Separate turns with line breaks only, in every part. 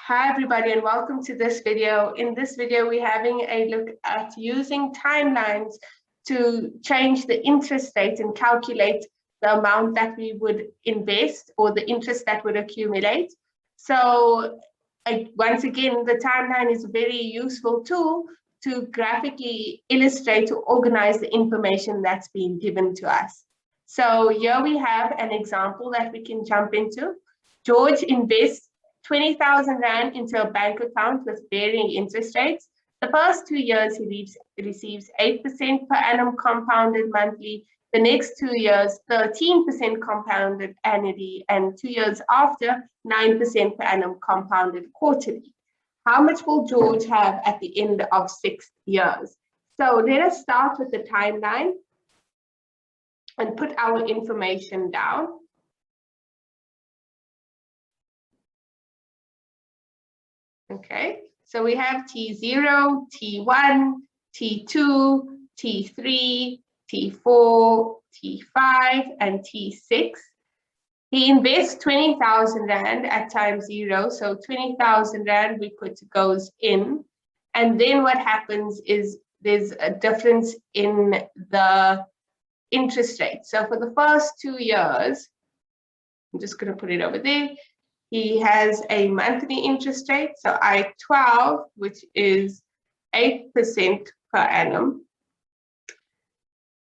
Hi everybody and welcome to this video. In this video, we're having a look at using timelines to change the interest rate and calculate the amount that we would invest or the interest that would accumulate. So once again, the timeline is a very useful tool to graphically illustrate or organize the information that's been given to us. So here we have an example that we can jump into. George invests 20,000 Rand into a bank account with varying interest rates. The first 2 years he receives 8% per annum compounded monthly. The next 2 years, 13% compounded annually, and 2 years after, 9% per annum compounded quarterly. How much will George have at the end of 6 years? So let us start with the timeline and put our information down. Okay, so we have T0, T1, T2, T3, T4, T5, and T6. He invests 20,000 Rand at time 0. So 20,000 Rand we put goes in. And then what happens is there's a difference in the interest rate. So for the first 2 years, I'm just going to put it over there. He has a monthly interest rate, so I-12, which is 8% per annum.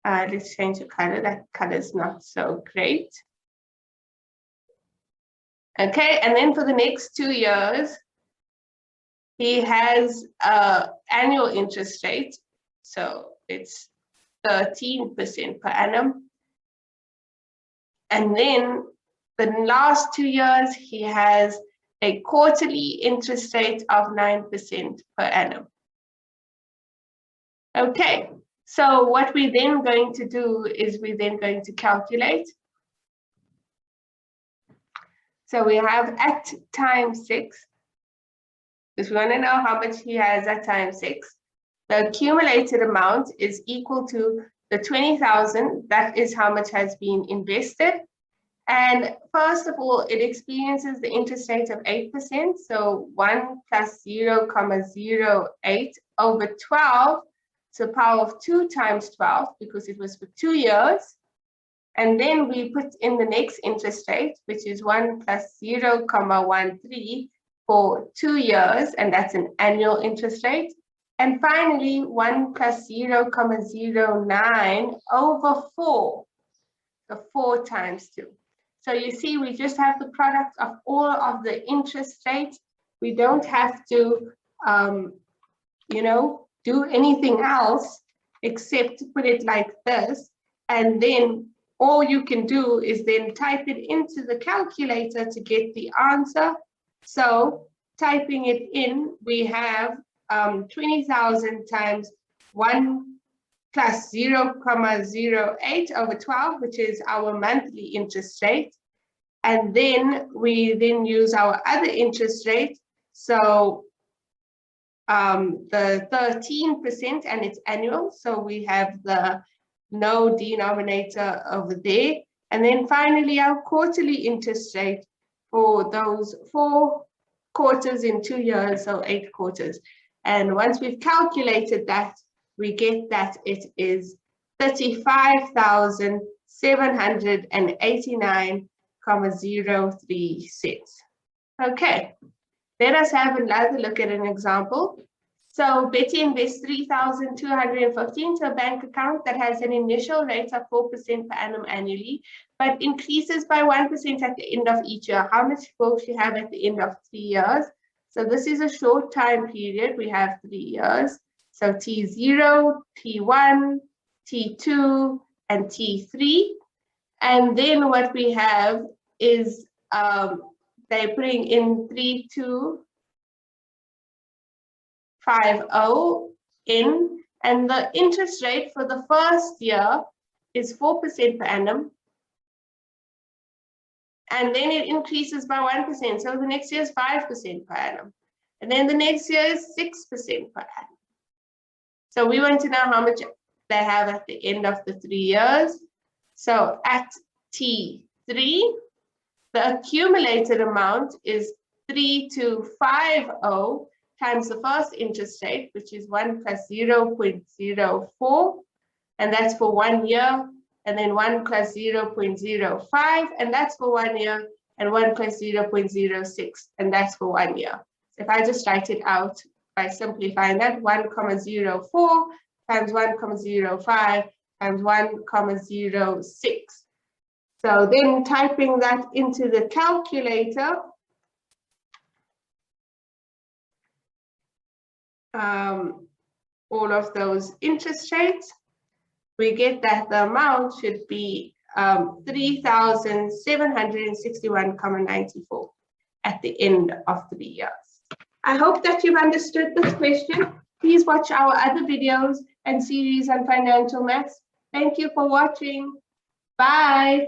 Let's change the color. That color is not so great. Okay, and then for the next 2 years, he has annual interest rate, so it's 13% per annum. And then the last 2 years, he has a quarterly interest rate of 9% per annum. Okay, so what we're then going to do is we're then going to calculate. So we have at time 6, because we want to know how much he has at time 6. The accumulated amount is equal to the 20,000. That is how much has been invested. And first of all, it experiences the interest rate of 8%. So 1 plus 0,08 over 12 to the power of 2 times 12, because it was for 2 years. And then we put in the next interest rate, which is 1 plus 0,13 for 2 years, and that's an annual interest rate. And finally, 1 plus 0,09 over 4, so 4 times 2. So you see, we just have the product of all of the interest rates. We don't have to, do anything else except put it like this. And then all you can do is then type it into the calculator to get the answer. So typing it in, we have 20,000 times 1 plus 0,08 over 12, which is our monthly interest rate. And then we then use our other interest rate. So the 13%, and it's annual. So we have the no denominator over there. And then finally, our quarterly interest rate for those 4 quarters in 2 years, so 8 quarters. And once we've calculated that, we get that it is 35,789,03 cents. Okay, let us have another look at an example. So Betty invests 3,215 to a bank account that has an initial rate of 4% per annum annually, but increases by 1% at the end of each year. How much will she have at the end of 3 years? So this is a short time period. We have 3 years. So T0, T1, T2, and T3. And then what we have is they're putting in 3250 in, and the interest rate for the first year is 4% per annum. And then it increases by 1%. So the next year is 5% per annum. And then the next year is 6% per annum. So we want to know how much they have at the end of the 3 years. So at T3, the accumulated amount is 3250 times the first interest rate, which is 1 plus 0.04, and that's for 1 year, and then 1 plus 0.05, and that's for 1 year, and 1 plus 0.06, and that's for 1 year. So if I just write it out by simplifying that, 1,04 times 1,05 times 1,06. So then typing that into the calculator, all of those interest rates, we get that the amount should be 3,761,94 at the end of 3 years. I hope that you've understood this question. Please watch our other videos and series on financial maths. Thank you for watching. Bye.